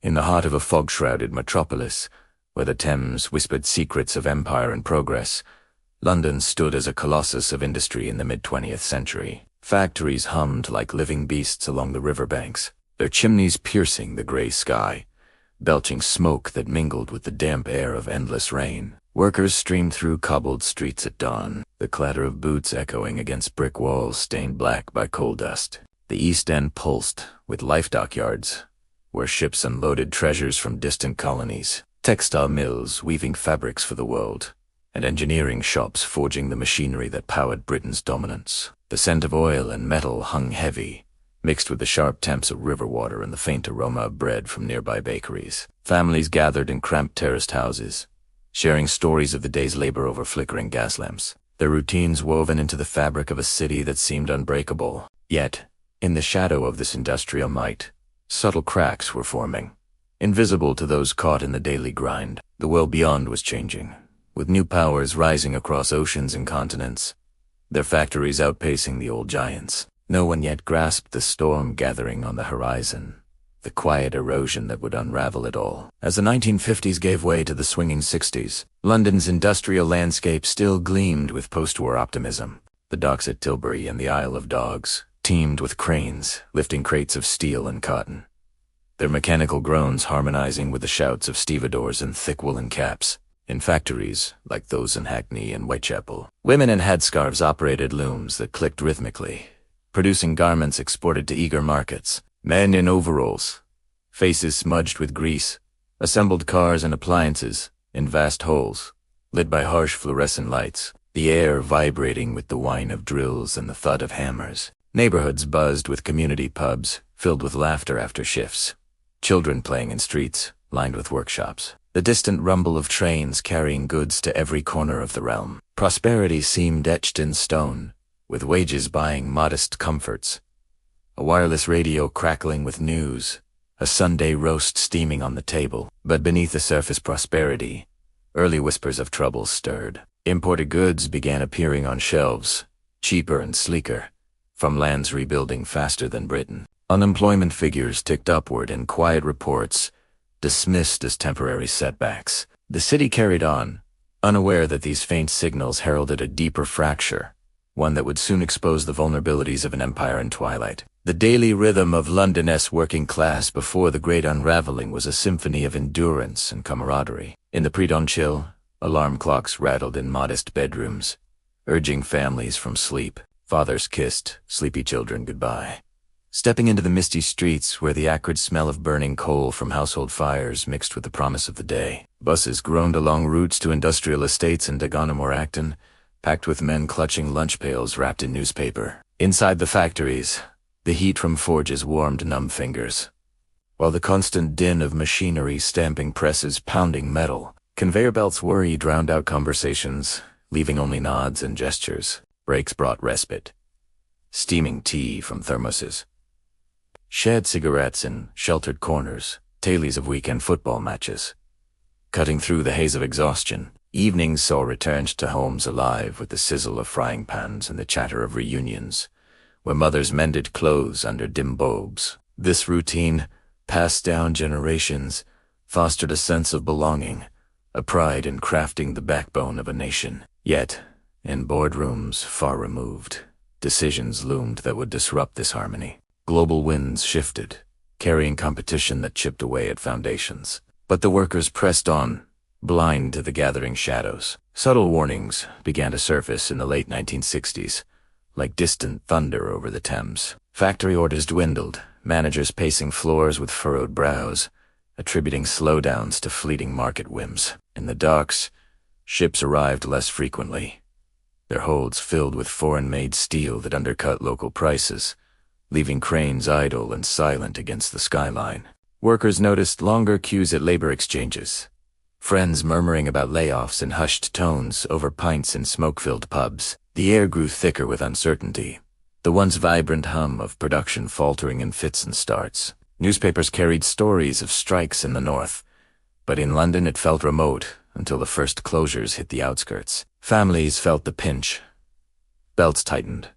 In the heart of a fog-shrouded metropolis, where the Thames whispered secrets of empire and progress, London stood as a colossus of industry in the mid-20th century. Factories hummed like living beasts along the riverbanks, their chimneys piercing the gray sky, belching smoke that mingled with the damp air of endless rain. Workers streamed through cobbled streets at dawn, the clatter of boots echoing against brick walls stained black by coal dust. The East End pulsed with life dockyards, where ships unloaded treasures from distant colonies, textile mills weaving fabrics for the world, and engineering shops forging the machinery that powered Britain's dominance. The scent of oil and metal hung heavy, mixed with the sharp temps of river water and the faint aroma of bread from nearby bakeries. Families gathered in cramped terraced houses, sharing stories of the day's labor over flickering gas lamps, their routines woven into the fabric of a city that seemed unbreakable. Yet, in the shadow of this industrial might, subtle cracks were forming, invisible to those caught in the daily grind. The world beyond was changing, with new powers rising across oceans and continents, their factories outpacing the old giants. No one yet grasped the storm gathering on the horizon, the quiet erosion that would unravel it all. As the 1950s gave way to the swinging 60s, London's industrial landscape still gleamed with post-war optimism. The docks at Tilbury and the Isle of Dogs teemed with cranes, lifting crates of steel and cotton, their mechanical groans harmonizing with the shouts of stevedores in thick woolen caps. In factories, like those in Hackney and Whitechapel, women in headscarves operated looms that clicked rhythmically, producing garments exported to eager markets. Men in overalls, faces smudged with grease, assembled cars and appliances in vast holes, lit by harsh fluorescent lights, the air vibrating with the whine of drills and the thud of hammers. Neighborhoods buzzed with community pubs, filled with laughter after shifts, children playing in streets lined with workshops, the distant rumble of trains carrying goods to every corner of the realm. Prosperity seemed etched in stone, with wages buying modest comforts, a wireless radio crackling with news, a Sunday roast steaming on the table. But beneath the surface prosperity, early whispers of trouble stirred. Imported goods began appearing on shelves, cheaper and sleeker, from lands rebuilding faster than Britain. Unemployment figures ticked upward in quiet reports, dismissed as temporary setbacks. The city carried on, unaware that these faint signals heralded a deeper fracture, one that would soon expose the vulnerabilities of an empire in twilight. The daily rhythm of London's working class before the great unraveling was a symphony of endurance and camaraderie. In the pre-dawn chill, alarm clocks rattled in modest bedrooms, urging families from sleep. Fathers kissed sleepy children goodbye. Stepping into the misty streets where the acrid smell of burning coal from household fires mixed with the promise of the day. Buses groaned along routes to industrial estates in Dagenham or Acton, packed with men clutching lunch pails wrapped in newspaper. Inside the factories, the heat from forges warmed numb fingers, while the constant din of machinery stamping presses pounding metal. Conveyor belts' worry drowned out conversations, leaving only nods and gestures. Breaks brought respite. Steaming tea from thermoses, shared cigarettes in sheltered corners, tailies of weekend football matches. Cutting through the haze of exhaustion, evenings saw returns to homes alive with the sizzle of frying pans and the chatter of reunions, where mothers mended clothes under dim bulbs. This routine, passed down generations, fostered a sense of belonging, a pride in crafting the backbone of a nation. Yet, in boardrooms far removed, decisions loomed that would disrupt this harmony. Global winds shifted, carrying competition that chipped away at foundations. But the workers pressed on, blind to the gathering shadows. Subtle warnings began to surface in the late 1960s, like distant thunder over the Thames. Factory orders dwindled, managers pacing floors with furrowed brows, attributing slowdowns to fleeting market whims. In the docks, ships arrived less frequently, their holds filled with foreign-made steel that undercut local prices, leaving cranes idle and silent against the skyline. Workers noticed longer queues at labor exchanges, friends murmuring about layoffs in hushed tones over pints in smoke-filled pubs. The air grew thicker with uncertainty, the once vibrant hum of production faltering in fits and starts. Newspapers carried stories of strikes in the north, but in London it felt remote until the first closures hit the outskirts. Families felt the pinch. Belts tightened,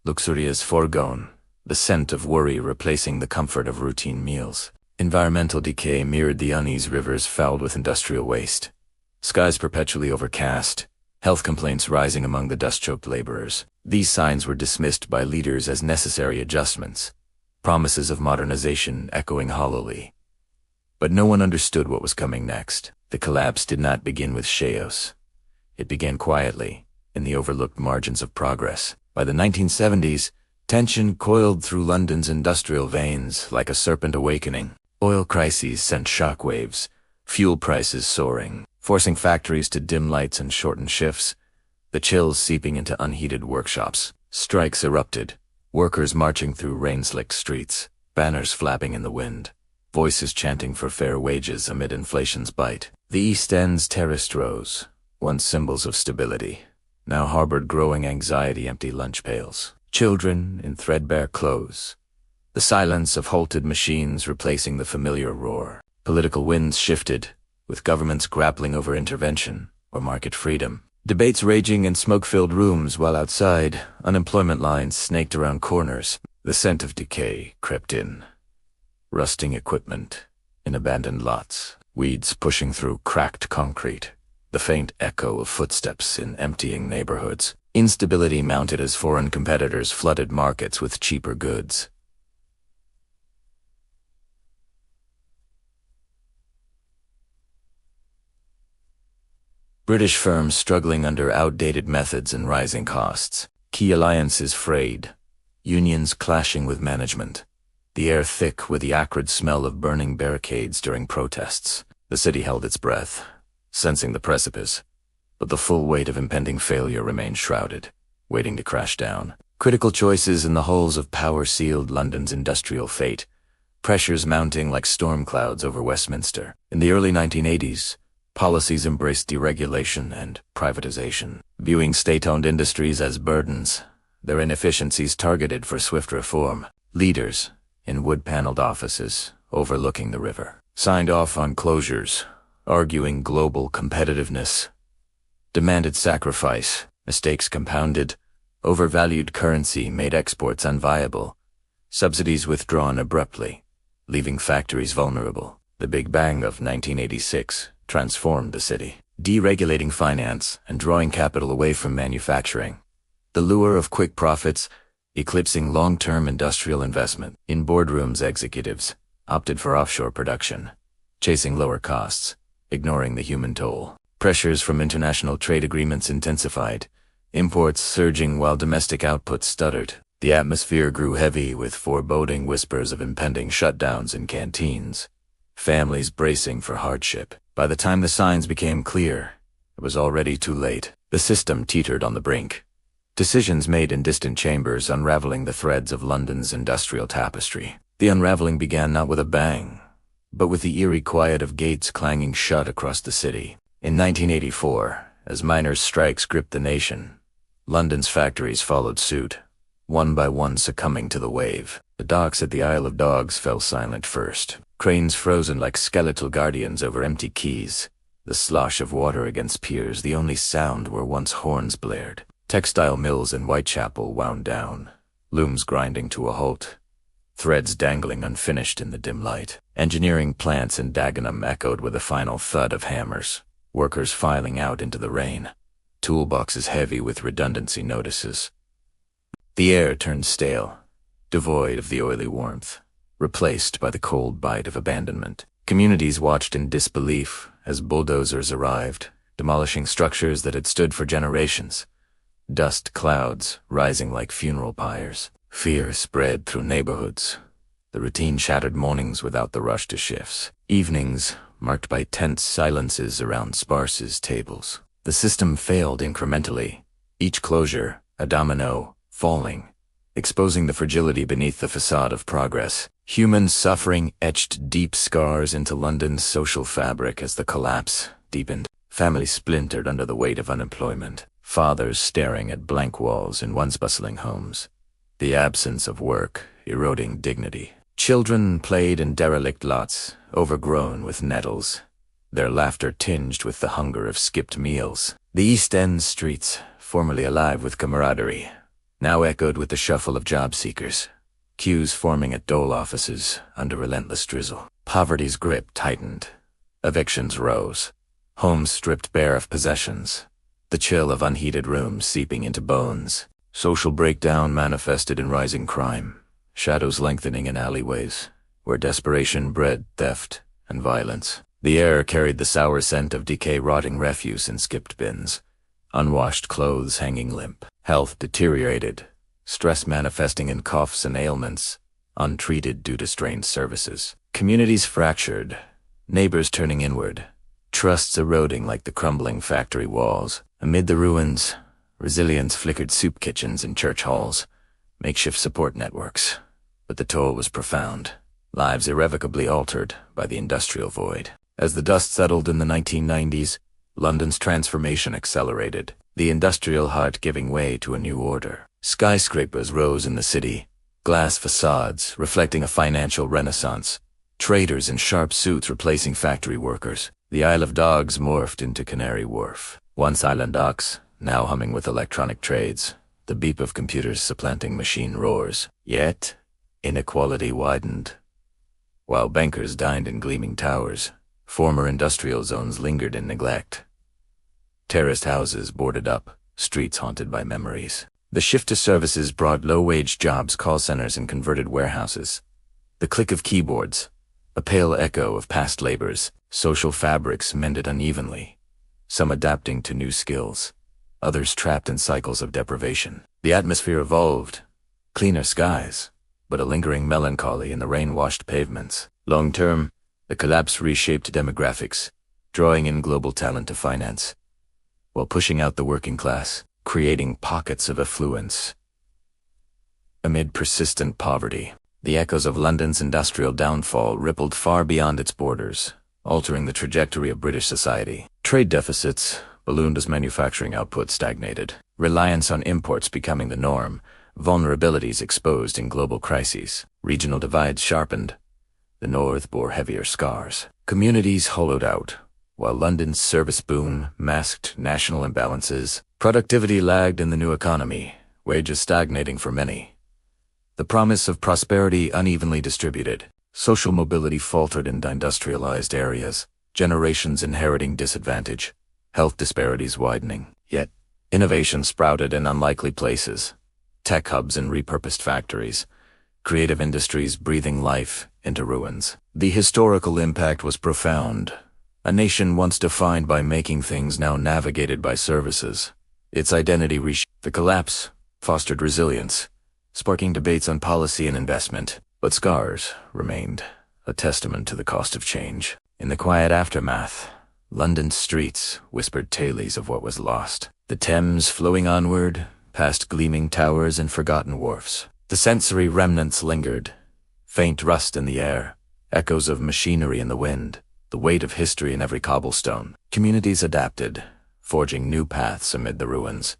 luxurious foregone, the scent of worry replacing the comfort of routine meals. Environmental decay mirrored the unease rivers fouled with industrial waste. Skies perpetually overcast, health complaints rising among the dust-choked laborers. These signs were dismissed by leaders as necessary adjustments, promises of modernization echoing hollowly. But no one understood what was coming next. The collapse did not begin with chaos. It began quietly, in the overlooked margins of progress. By the 1970s, tension coiled through London's industrial veins like a serpent awakening. Oil crises sent shockwaves, fuel prices soaring, forcing factories to dim lights and shorten shifts, the chills seeping into unheated workshops. Strikes erupted, workers marching through rain-slicked streets, banners flapping in the wind, voices chanting for fair wages amid inflation's bite. The East End's terraced rows, once symbols of stability, now harbored growing anxiety-empty lunch pails. Children in threadbare clothes, the silence of halted machines replacing the familiar roar. Political winds shifted, with governments grappling over intervention or market freedom. Debates raging in smoke-filled rooms while outside, unemployment lines snaked around corners. The scent of decay crept in. Rusting equipment in abandoned lots, weeds pushing through cracked concrete, the faint echo of footsteps in emptying neighborhoods. Instability mounted as foreign competitors flooded markets with cheaper goods. British firms struggling under outdated methods and rising costs. Key alliances frayed, unions clashing with management. The air thick with the acrid smell of burning barricades during protests. The city held its breath, sensing the precipice, but the full weight of impending failure remained shrouded, waiting to crash down. Critical choices in the hulls of power sealed London's industrial fate, pressures mounting like storm clouds over Westminster. In the early 1980s, policies embraced deregulation and privatization, viewing state-owned industries as burdens, their inefficiencies targeted for swift reform. Leaders, in wood-paneled offices overlooking the river, signed off on closures, arguing global competitiveness, demanded sacrifice, mistakes compounded, overvalued currency made exports unviable, subsidies withdrawn abruptly, leaving factories vulnerable. The Big Bang of 1986 transformed the city, deregulating finance and drawing capital away from manufacturing. The lure of quick profits eclipsing long-term industrial investment. In boardrooms, executives opted for offshore production, chasing lower costs, ignoring the human toll. Pressures from international trade agreements intensified, imports surging while domestic output stuttered. The atmosphere grew heavy with foreboding whispers of impending shutdowns in canteens, families bracing for hardship. By the time the signs became clear, it was already too late. The system teetered on the brink. Decisions made in distant chambers unraveling the threads of London's industrial tapestry. The unraveling began not with a bang, but with the eerie quiet of gates clanging shut across the city. In 1984, as miners' strikes gripped the nation, London's factories followed suit, one by one succumbing to the wave. The docks at the Isle of Dogs fell silent first, cranes frozen like skeletal guardians over empty quays, the slosh of water against piers the only sound where once horns blared. Textile mills in Whitechapel wound down, looms grinding to a halt, threads dangling unfinished in the dim light. Engineering plants in Dagenham echoed with the final thud of hammers, workers filing out into the rain, toolboxes heavy with redundancy notices. The air turned stale, devoid of the oily warmth, replaced by the cold bite of abandonment. Communities watched in disbelief as bulldozers arrived, demolishing structures that had stood for generations. Dust clouds rising like funeral pyres. Fear spread through neighborhoods. The routine shattered mornings without the rush to shifts. Evenings marked by tense silences around sparse tables. The system failed incrementally, each closure a domino falling, exposing the fragility beneath the facade of progress. Human suffering etched deep scars into London's social fabric as the collapse deepened. Families splintered under the weight of unemployment. Fathers staring at blank walls in once bustling homes, the absence of work eroding dignity. Children played in derelict lots, overgrown with nettles, their laughter tinged with the hunger of skipped meals. The East End streets, formerly alive with camaraderie, now echoed with the shuffle of job seekers, queues forming at dole offices under relentless drizzle. Poverty's grip tightened. Evictions rose. Homes stripped bare of possessions. The chill of unheated rooms seeping into bones. Social breakdown manifested in rising crime. Shadows lengthening in alleyways, where desperation bred theft and violence. The air carried the sour scent of decay, rotting refuse in skipped bins. Unwashed clothes hanging limp. Health deteriorated. Stress manifesting in coughs and ailments, untreated due to strained services. Communities fractured. Neighbors turning inward. Trusts eroding like the crumbling factory walls. Amid the ruins, resilience flickered soup kitchens and church halls, makeshift support networks. But the toll was profound. Lives irrevocably altered by the industrial void. As the dust settled in the 1990s, London's transformation accelerated, the industrial heart giving way to a new order. Skyscrapers rose in the city, glass facades reflecting a financial renaissance, traders in sharp suits replacing factory workers. The Isle of Dogs morphed into Canary Wharf. Once island docks, now humming with electronic trades, the beep of computers supplanting machine roars. Yet, inequality widened. While bankers dined in gleaming towers, former industrial zones lingered in neglect. Terraced houses boarded up, streets haunted by memories. The shift to services brought low-wage jobs, call centers, and converted warehouses. The click of keyboards, a pale echo of past labors. Social fabrics mended unevenly, some adapting to new skills, others trapped in cycles of deprivation. The atmosphere evolved. Cleaner skies, but a lingering melancholy in the rain-washed pavements. Long-term, the collapse reshaped demographics, drawing in global talent to finance, while pushing out the working class, creating pockets of affluence. Amid persistent poverty, the echoes of London's industrial downfall rippled far beyond its borders, altering the trajectory of British society. Trade deficits ballooned as manufacturing output stagnated, reliance on imports becoming the norm, vulnerabilities exposed in global crises. Regional divides sharpened. The North bore heavier scars. Communities hollowed out, while London's service boom masked national imbalances. Productivity lagged in the new economy, wages stagnating for many. The promise of prosperity unevenly distributed. Social mobility faltered in industrialized areas, generations inheriting disadvantage, health disparities widening. Yet, innovation sprouted in unlikely places. Tech hubs and repurposed factories, creative industries breathing life into ruins. The historical impact was profound. A nation once defined by making things, now navigated by services. Its identity reshaped. The collapse fostered resilience, sparking debates on policy and investment. But scars remained, a testament to the cost of change. In the quiet aftermath, London's streets whispered tales of what was lost. The Thames flowing onward, past gleaming towers and forgotten wharfs. The sensory remnants lingered, faint rust in the air, echoes of machinery in the wind, the weight of history in every cobblestone. Communities adapted, forging new paths amid the ruins.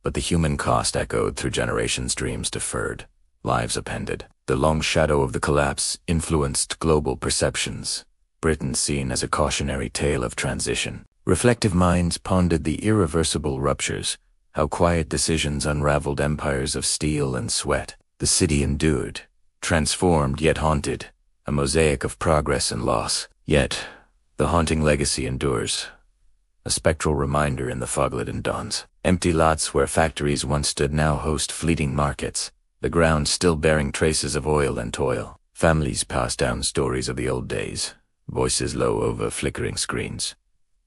But the human cost echoed through generations, dreams deferred, lives appended. The long shadow of the collapse influenced global perceptions. Britain seen as a cautionary tale of transition. Reflective minds pondered the irreversible ruptures, how quiet decisions unraveled empires of steel and sweat. The city endured, transformed yet haunted, a mosaic of progress and loss. Yet, the haunting legacy endures, a spectral reminder in the fog-laden dawns. Empty lots where factories once stood now host fleeting markets, the ground still bearing traces of oil and toil. Families pass down stories of the old days, voices low over flickering screens,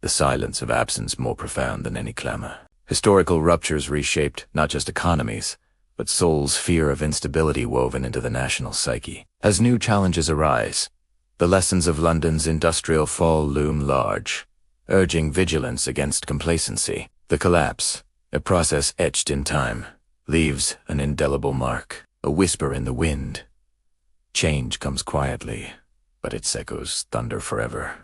the silence of absence more profound than any clamor. Historical ruptures reshaped not just economies, but souls' fear of instability woven into the national psyche. As new challenges arise, the lessons of London's industrial fall loom large, urging vigilance against complacency. The collapse, a process etched in time, leaves an indelible mark, a whisper in the wind. Change comes quietly, but its echoes thunder forever.